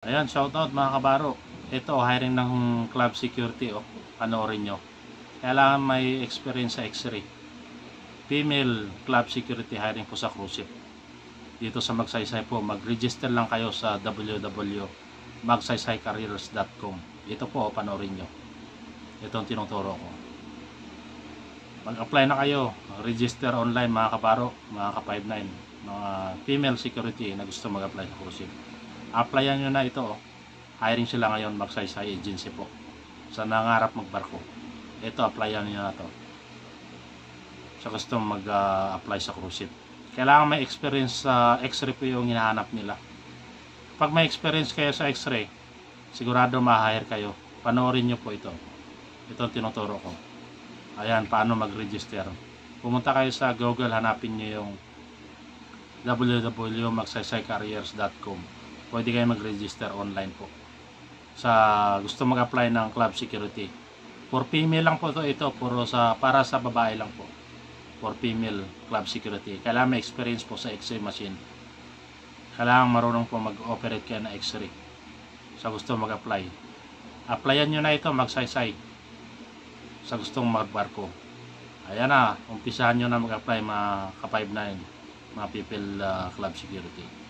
Ayan, shoutout mga kabaro. Ito, hiring ng club security. Panoorin nyo. Kailangan may experience sa X-ray. Female club security hiring po sa cruise ship. Dito sa Magsaysay po, mag-register lang kayo sa www.magsaysaycareers.com. Ito po, panoorin nyo. Ito ang tinuturo ko. Mag-apply na kayo. Register online mga kabaro, mga ka-59. Mga female security na gusto mag-apply sa cruise ship. Applyan nyo na ito. Hiring sila ngayon, Magsaysay agency po. Sa nangarap magbarko. Ito, applyan nyo na to. Sa gusto mag-apply sa cruise ship. Kailangan may experience sa X-ray po yung hinahanap nila. Pag may experience kayo sa X-ray, sigurado ma-hire kayo. Panoorin nyo po ito. Ito ang tinuturo ko. Ayan, paano mag-register. Pumunta kayo sa Google, hanapin nyo yung www.magsaysaycareers.com. Pwede kayo mag-register online po. Sa gusto mag-apply ng club security. For female lang po ito, para sa babae lang po. For female club security. Kailangan may experience po sa X-ray machine. Kailangan marunong po mag-operate kayo na X-ray. Sa gusto mag-apply. Applyan nyo na ito, Magsaysay. Sa gustong magbarko. Ayan na, umpisahan nyo na mag-apply mga ka-59, mga people club security.